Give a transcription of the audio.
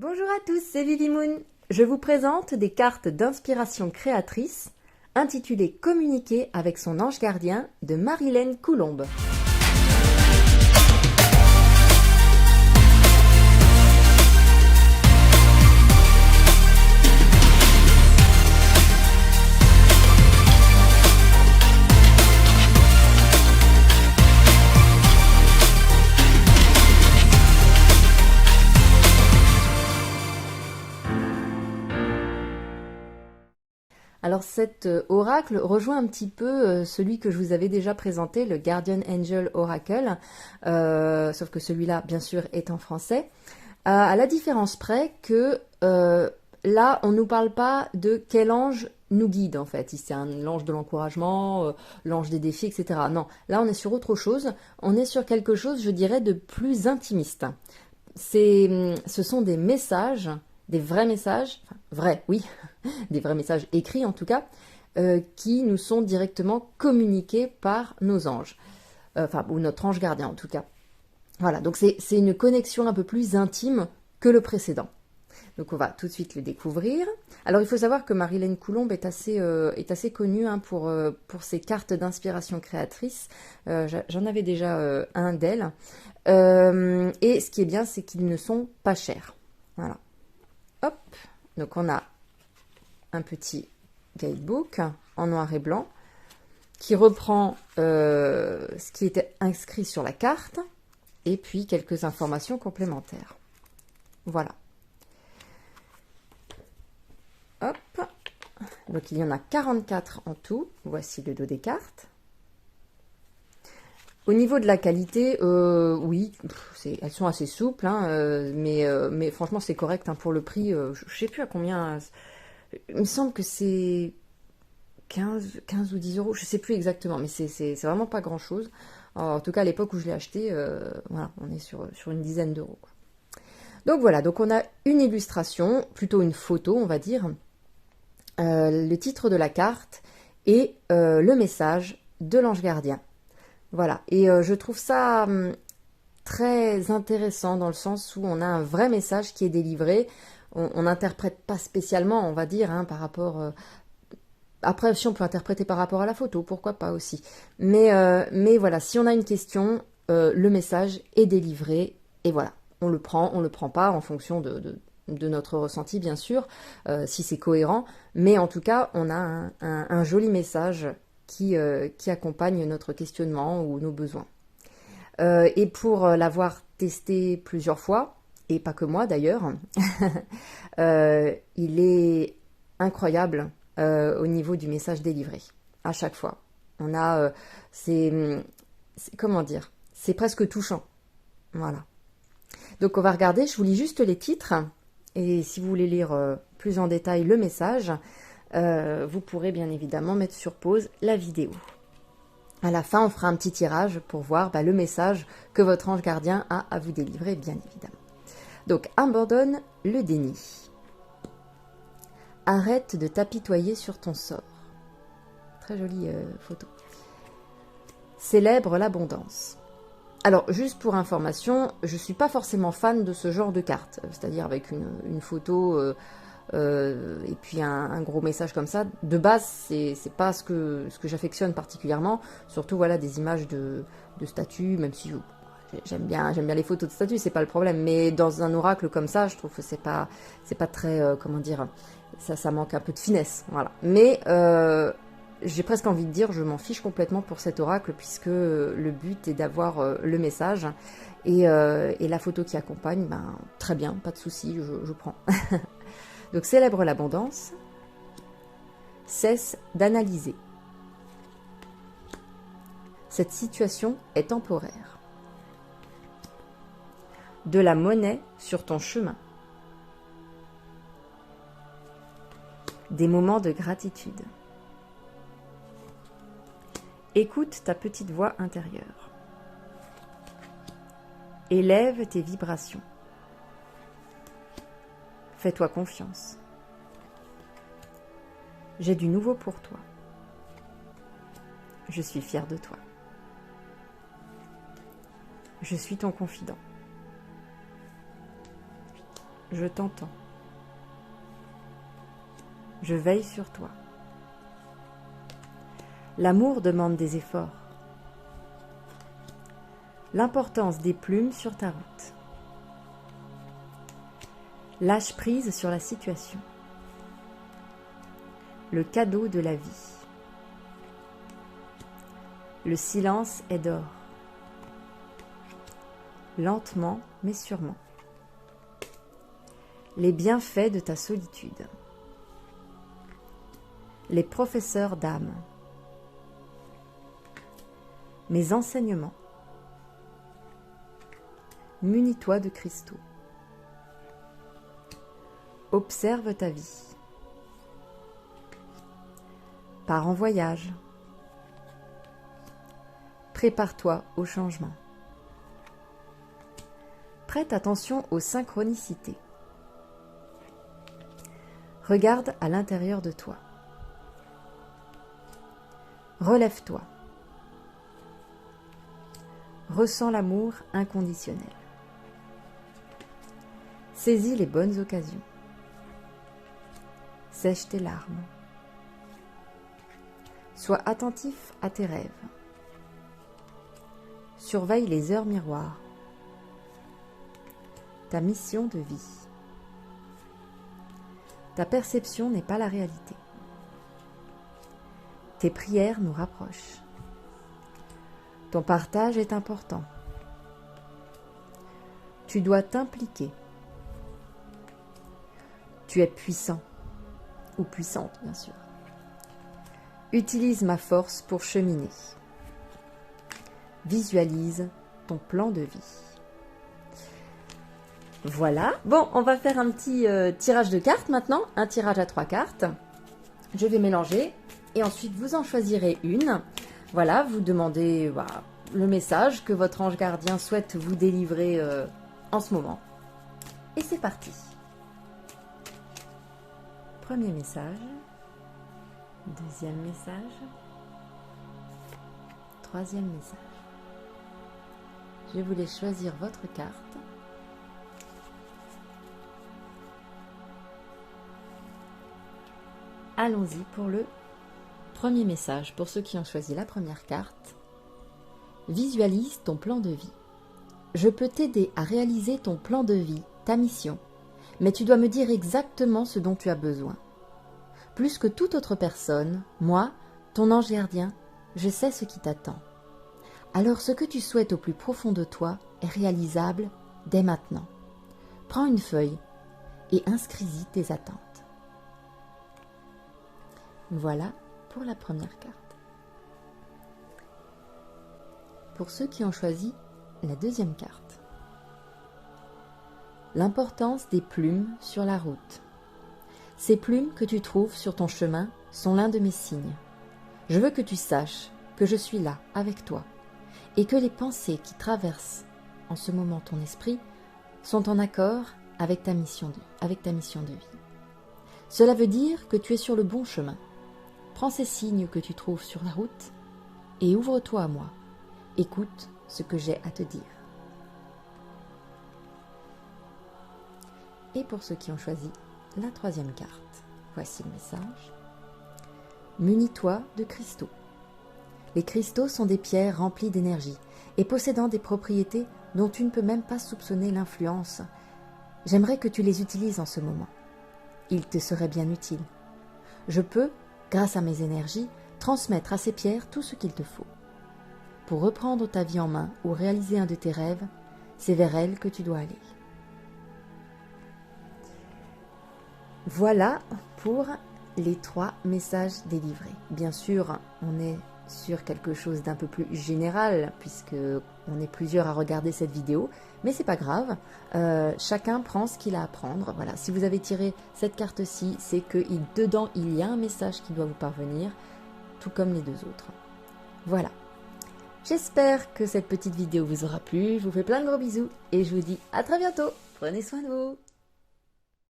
Bonjour à tous, c'est Vivi Moon. Je vous présente des cartes d'inspiration créatrice intitulées Communiquer avec son ange gardien de Marilène Coulombe. Alors cet oracle rejoint un petit peu celui que je vous avais déjà présenté, le Guardian Angel Oracle, sauf que celui-là, bien sûr, est en français, à la différence près que là, on ne nous parle pas de quel ange nous guide, en fait. Si c'est l'ange de l'encouragement, l'ange des défis, etc. Non, là, on est sur autre chose. On est sur quelque chose, je dirais, de plus intimiste. Ce sont des messages, des vrais messages, enfin, vrais, oui, des vrais messages écrits en tout cas, qui nous sont directement communiqués par nos anges, enfin, ou notre ange gardien en tout cas. Voilà, donc c'est une connexion un peu plus intime que le précédent. Donc on va tout de suite le découvrir. Alors il faut savoir que Marilène Coulombe est assez connue hein, pour ses cartes d'inspiration créatrice. J'en avais déjà un d'elle. Et ce qui est bien, c'est qu'ils ne sont pas chers. Voilà. Hop, donc on a un petit guidebook en noir et blanc qui reprend ce qui était inscrit sur la carte et puis quelques informations complémentaires. Voilà. Hop. Donc il y en a 44 en tout. Voici le dos des cartes. Au niveau de la qualité, oui, elles sont assez souples, hein, mais franchement c'est correct hein, pour le prix. Je ne sais plus à combien. Il me semble que c'est 15 ou 10 euros, je ne sais plus exactement, mais c'est vraiment pas grand chose. En tout cas, à l'époque où je l'ai acheté, voilà, on est sur une dizaine d'euros. Donc voilà, donc on a une illustration, plutôt une photo, on va dire, le titre de la carte et le message de l'ange gardien. Voilà, et je trouve ça très intéressant dans le sens où on a un vrai message qui est délivré. On n'interprète pas spécialement, on va dire, hein, par rapport... Après, si on peut interpréter par rapport à la photo, pourquoi pas aussi. Mais voilà, si on a une question, le message est délivré et voilà, on le prend pas en fonction de notre ressenti, bien sûr, si c'est cohérent. Mais en tout cas, on a un joli message qui accompagne notre questionnement ou nos besoins. Et pour l'avoir testé plusieurs fois, et pas que moi d'ailleurs, il est incroyable au niveau du message délivré, à chaque fois. On a, comment dire, c'est presque touchant. Voilà. Donc on va regarder, je vous lis juste les titres, et si vous voulez lire plus en détail le message, vous pourrez bien évidemment mettre sur pause la vidéo. À la fin, on fera un petit tirage pour voir le message que votre ange gardien a à vous délivrer, bien évidemment. Donc, abandonne le déni. Arrête de t'apitoyer sur ton sort. Très jolie photo. Célèbre l'abondance. Alors, juste pour information, je ne suis pas forcément fan de ce genre de carte, c'est-à-dire avec une photo et puis un gros message comme ça. De base, c'est pas ce que j'affectionne particulièrement, surtout voilà des images de statues, même si j'aime bien les photos de statues, c'est pas le problème, mais dans un oracle comme ça, je trouve que c'est pas très comment dire, ça manque un peu de finesse, voilà. Mais j'ai presque envie de dire, je m'en fiche complètement pour cet oracle, puisque le but est d'avoir le message et la photo qui accompagne, très bien, pas de souci, je prends. Donc célèbre l'abondance, cesse d'analyser. Cette situation est temporaire. De la monnaie sur ton chemin. Des moments de gratitude. Écoute ta petite voix intérieure. Élève tes vibrations. Fais-toi confiance. J'ai du nouveau pour toi. Je suis fière de toi. Je suis ton confident. Je t'entends. Je veille sur toi. L'amour demande des efforts. L'importance des plumes sur ta route. Lâche prise sur la situation. Le cadeau de la vie. Le silence est d'or. Lentement mais sûrement. Les bienfaits de ta solitude. Les professeurs d'âme. Mes enseignements. Munis-toi de cristaux. Observe ta vie. Pars en voyage. Prépare-toi au changement. Prête attention aux synchronicités. Regarde à l'intérieur de toi. Relève-toi. Ressens l'amour inconditionnel. Saisis les bonnes occasions. Sèche tes larmes. Sois attentif à tes rêves. Surveille les heures miroirs. Ta mission de vie. Ta perception n'est pas la réalité. Tes prières nous rapprochent. Ton partage est important. Tu dois t'impliquer. Tu es puissant, ou puissante bien sûr. Utilise ma force pour cheminer. Visualise ton plan de vie. Voilà. Bon, on va faire un petit tirage de cartes maintenant. Un tirage à 3 cartes. Je vais mélanger et ensuite vous en choisirez une. Voilà, vous demandez le message que votre ange gardien souhaite vous délivrer en ce moment. Et c'est parti. Premier message. Deuxième message. Troisième message. Je voulais choisir votre carte. Allons-y pour le premier message. Pour ceux qui ont choisi la première carte, visualise ton plan de vie. Je peux t'aider à réaliser ton plan de vie, ta mission, mais tu dois me dire exactement ce dont tu as besoin. Plus que toute autre personne, moi, ton ange gardien, je sais ce qui t'attend. Alors ce que tu souhaites au plus profond de toi est réalisable dès maintenant. Prends une feuille et inscris-y tes attentes. Voilà pour la première carte. Pour ceux qui ont choisi la deuxième carte. L'importance des plumes sur la route. Ces plumes que tu trouves sur ton chemin sont l'un de mes signes. Je veux que tu saches que je suis là avec toi et que les pensées qui traversent en ce moment ton esprit sont en accord avec ta mission de vie. Cela veut dire que tu es sur le bon chemin. Prends ces signes que tu trouves sur la route et ouvre-toi à moi. Écoute ce que j'ai à te dire. Et pour ceux qui ont choisi la troisième carte, voici le message. Munis-toi de cristaux. Les cristaux sont des pierres remplies d'énergie et possédant des propriétés dont tu ne peux même pas soupçonner l'influence. J'aimerais que tu les utilises en ce moment. Ils te seraient bien utiles. Je peux, grâce à mes énergies, transmettre à ces pierres tout ce qu'il te faut. Pour reprendre ta vie en main ou réaliser un de tes rêves, c'est vers elles que tu dois aller. Voilà pour les 3 messages délivrés. Bien sûr, on est sur quelque chose d'un peu plus général puisque on est plusieurs à regarder cette vidéo, mais c'est pas grave. Chacun prend ce qu'il a à prendre. Voilà, si vous avez tiré cette carte-ci, c'est que dedans il y a un message qui doit vous parvenir, tout comme les 2 autres. Voilà. J'espère que cette petite vidéo vous aura plu. Je vous fais plein de gros bisous et je vous dis à très bientôt. Prenez soin de vous.